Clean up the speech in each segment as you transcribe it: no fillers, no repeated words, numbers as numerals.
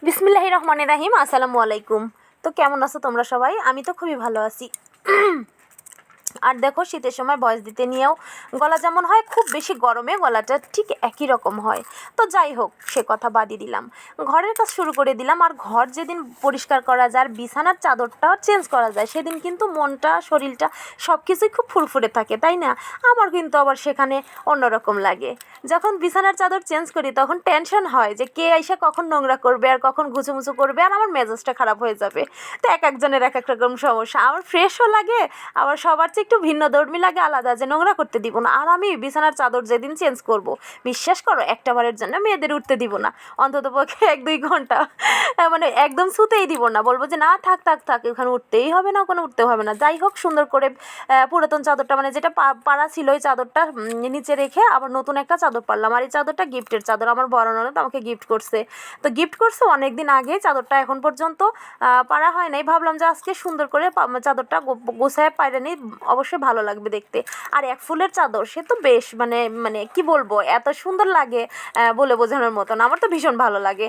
বিসমিল্লাহির রহমানির রাহিম। আসসালামু আলাইকুম। তো কেমন আছো তোমরা সবাই? আমি তো খুবই ভালো আছি। আর দেখো, শীতের সময় ভয়েস দিতে নিয়েও গলা যেমন হয়, খুব বেশি গরমে গলাটা ঠিক একই রকম হয়। তো যাই হোক, সে কথা বাদই দিলাম, ঘরের কাজ শুরু করে দিলাম। আর ঘর যেদিন পরিষ্কার করা যায় আর বিছানার চাদরটাও চেঞ্জ করা যায়, সেদিন কিন্তু মনটা, শরীরটা সব কিছুই খুব ফুরফুরে থাকে, তাই না? আমার কিন্তু আবার সেখানে অন্যরকম লাগে। যখন বিছানার চাদর চেঞ্জ করি তখন টেনশন হয় যে কে এসে কখন নোংরা করবে আর কখন ঘুচুমুচু করবে, আর আমার মেজাজটা খারাপ হয়ে যাবে। তো এক একজনের এক এক রকম সমস্যা। আমার ফ্রেশও লাগে, আবার সবার চেয়ে একটু ভিন্ন ধর্মী লাগে, আলাদা, যে নোংরা করতে দিব না। আর আমি বিছানার চাদর যেদিন চেঞ্জ করব, বিশ্বাস করো, একটা বারের জন্য মেয়েদের উঠতে দিব না, অন্তত পক্ষে 1-2 ঘন্টা। মানে একদম শুতেই দিব না, বলবো যে না, থাক থাক থাক, এখানে উঠতেই হবে না, ওখানে উঠতে হবে না। যাই হোক, সুন্দর করে পুরাতন চাদরটা, মানে যেটা পাড়া ছিল, ওই চাদরটা নিচে রেখে আবার নতুন একটা চাদর পারলাম। আর এই চাদরটা গিফটের চাদর, আমার বড় ননদ আমাকে গিফট করছে। তো গিফট করছে অনেক দিন আগে, চাদরটা এখন পর্যন্ত পাড়া হয় নাই। ভাবলাম যে আজকে সুন্দর করে চাদরটা গোছায় পাইরে নিই, অবশ্যই ভালো লাগবে দেখতে। আর এক ফুলের চাদর, সে তো বেশ মানে মানে কি বলবো, এত সুন্দর লাগে বলে বোঝানোর মতন, আমার তো ভীষণ ভালো লাগে।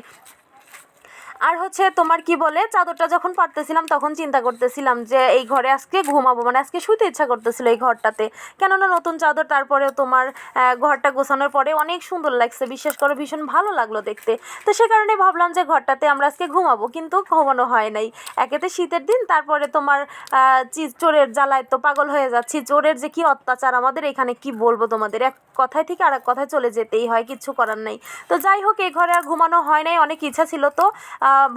আর হচ্ছে তোমার কি বলে, চাদরটা যখন পারতেছিলাম তখন চিন্তা করতেছিলাম যে এই ঘরে আজকে ঘুমাবো, মানে আজকে শুতে ইচ্ছা করতেছিল এই ঘরটাতে। কেননা নতুন চাদর, তারপরেও তোমার ঘরটা গোছানোর পরে অনেক সুন্দর লাগছে, বিশ্বাস করো, ভীষণ ভালো লাগলো দেখতে। তো সে কারণে ভাবলাম যে ঘরটাতে আমরা আজকে ঘুমাবো, কিন্তু ঘুমানো হয় নাই। একেতে শীতের দিন, তারপরে তোমার চোরের জ্বালায় তো পাগল হয়ে যাচ্ছি। চোরের যে কি অত্যাচার আমাদের এখানে, কি বলবো তোমাদের, এক কথায় থেকে আর এক কথায় চলে যেতেই হয়, কিচ্ছু করার নাই। তো যাই হোক, এই ঘরে আর ঘুমানো হয় নাই। অনেক ইচ্ছা ছিল, তো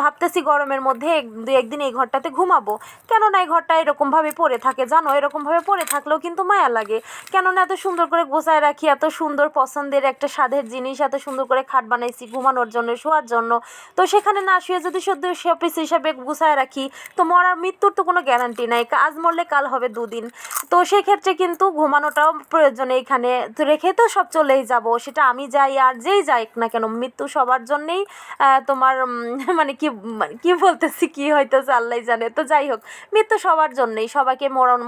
ভাবতেছি গরমের মধ্যে 2-1 দিন এই ঘরটাতে ঘুমাবো। কেননা এই ঘরটা এরকমভাবে পড়ে থাকে, জানো, এরকমভাবে পড়ে থাকলেও কিন্তু মায়া লাগে। কেননা এত সুন্দর করে গোছায় রাখি, এত সুন্দর পছন্দের একটা স্বাদের জিনিস, এত সুন্দর করে খাট বানাইছি ঘুমানোর জন্য, শোয়ার জন্য। তো সেখানে না শুয়ে যদি শুধু শোপিস হিসাবে গুছায় রাখি, তো মরার মৃত্যুর তো কোনো গ্যারান্টি নাই, আজ মরলে কাল হবে 2 দিন। তো সেক্ষেত্রে কিন্তু ঘুমানোটাও প্রয়োজন। এইখানে তো রেখে তো সব চলেই যাব, সেটা আমি যাই আর যেই যাই না কেন, মৃত্যু সবার জন্যেই তোমার মানে কি বলতেছি, কি হইতেছে আল্লাহ জানে। তো যাই হোক, মৃত্যু সবার জন্যই, সবাইকে মরণ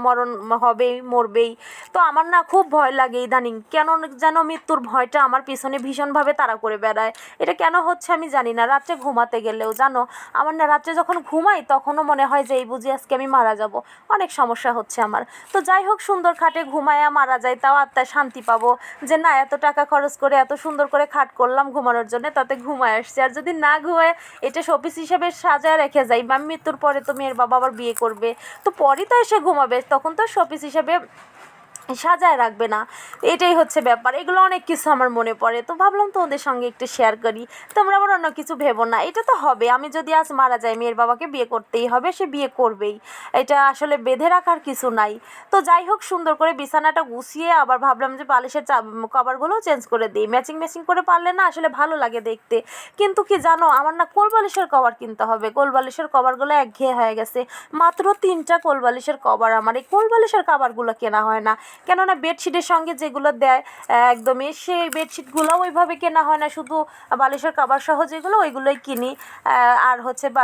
হবেই, মরবেই। তো আমার না খুব ভয় লাগে ইদানিং, কেন যেন মৃত্যুর ভয়টা আমার পিছনে ভীষণভাবে তাড়া করে বেড়ায়। এটা কেন হচ্ছে আমি জানি না। রাত্রে ঘুমাতে গেলেও জানো, আমার না রাত্রে যখন ঘুমাই তখনও মনে হয় যে এই বুঝি আজকে আমি মারা যাব, অনেক সমস্যা হচ্ছে আমার। তো যাই হোক, সুন্দর খাটে ঘুমায়া মারা যায়, তাও আত্মায় শান্তি পাবো যে না, এত টাকা খরচ করে এত সুন্দর করে খাট করলাম ঘুমানোর জন্য, তাতে ঘুমায় আসছে। আর যদি না ঘুমায় এটা শোপিস হিসেবে সাজায় রেখে যাই, বা মৃত্যুর পরে তো মেয়ের বাবা আবার বিয়ে করবে, তো পরই তো এসে ঘুমাবে, তখন তো শোপিস হিসেবে সাজায় রাখবে না। এটাই হচ্ছে ব্যাপার। এগুলো অনেক কিছু আমার মনে পড়ে, তো ভাবলাম তোমাদের সঙ্গে একটু শেয়ার করি। তোমরা আবার অন্য কিছু ভেবো না, এটা তো হবে। আমি যদি আজ মারা যাই, মেয়ের বাবাকে বিয়ে করতেই হবে, সে বিয়ে করবেই, এটা আসলে বেঁধে রাখার কিছু নাই। তো যাই হোক, সুন্দর করে বিছানাটা গুছিয়ে আবার ভাবলাম যে বালিশের কভারগুলোও চেঞ্জ করে দিই, ম্যাচিং ম্যাচিং করে পারলে না আসলে ভালো লাগে দেখতে। কিন্তু কি জানো, আমার না কোলবালিশের কভার কিনতে হবে। কোলবালিশের কভারগুলো একঘেয়ে হয়ে গেছে, মাত্র 3টা কোলবালিশের কভার। আমার এই কোলবালিশের কভারগুলো কেনা হয় না, কেননা বেডশিটের সঙ্গে যেগুলো দেয় একদমই, সেই বেডশিটগুলো ওইভাবে কেনা হয় না, শুধু বালিশের কভার সহ যেগুলো, ওইগুলোই কিনি। আর হচ্ছে বা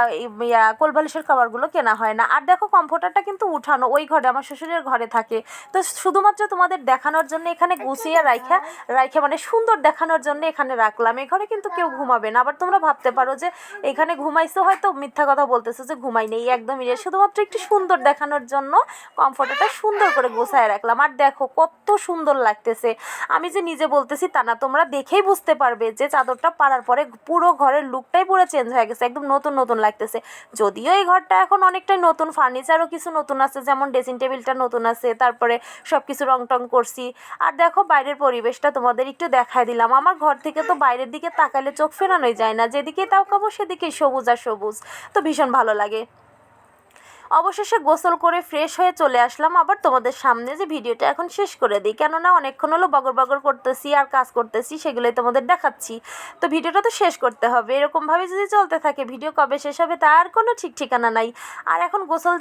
কোলবালিশের কভারগুলো কেনা হয় না। আর দেখো, কমফোর্টারটা কিন্তু উঠানো, ওই ঘরে আমার শ্বশুরের ঘরে থাকে। তো শুধুমাত্র তোমাদের দেখানোর জন্য এখানে গুছিয়ে রাইখা মানে সুন্দর দেখানোর জন্য এখানে রাখলাম। এই ঘরে কিন্তু কেউ ঘুমাবে না। আবার তোমরা ভাবতে পারো যে এখানে ঘুমাইছো, হয়তো মিথ্যা কথা বলতেছো যে ঘুমাই নেই, একদমই শুধুমাত্র একটু সুন্দর দেখানোর জন্য কমফোর্টারটা সুন্দর করে গোছায় রাখলাম। আর দেখো কত সুন্দর লাগতেছে, আমি যে নিজে বলতেছি তা না, তোমরা দেখেই বুঝতে পারবে যে চাদরটা পাড়ার পরে পুরো ঘরের লুকটাই পুরো চেঞ্জ হয়ে গেছে, একদম নতুন নতুন লাগতেছে। যদিও এই ঘরটা এখন অনেকটাই নতুন, ফার্নিচারও কিছু নতুন আছে, যেমন ড্রেসিং টেবিলটা নতুন আছে, তারপরে সব কিছু রং টং করছি। আর দেখো, বাইরের পরিবেশটা তোমাদের একটু দেখায় দিলাম। আমার ঘর থেকে তো বাইরের দিকে তাকালে চোখ ফেরানোই যায় না, যেদিকে তাকাবো সেদিকেই সবুজ আর সবুজ, তো ভীষণ ভালো লাগে। অবশেষে গোসল করে ফ্রেশ হয়ে চলে আসলাম আবার তোমাদের সামনে, যে ভিডিওটা এখন শেষ করে দিই, কেননা অনেকক্ষণ হলো বগর বগর করতেছি আর কাজ করতেছি, সেগুলোই তোমাদের দেখাচ্ছি। তো ভিডিওটা তো শেষ করতে হবে, এরকমভাবে যদি চলতে থাকে ভিডিও কবে শেষ হবে তার কোনো ঠিক ঠিকানা নাই। আর এখন গোসল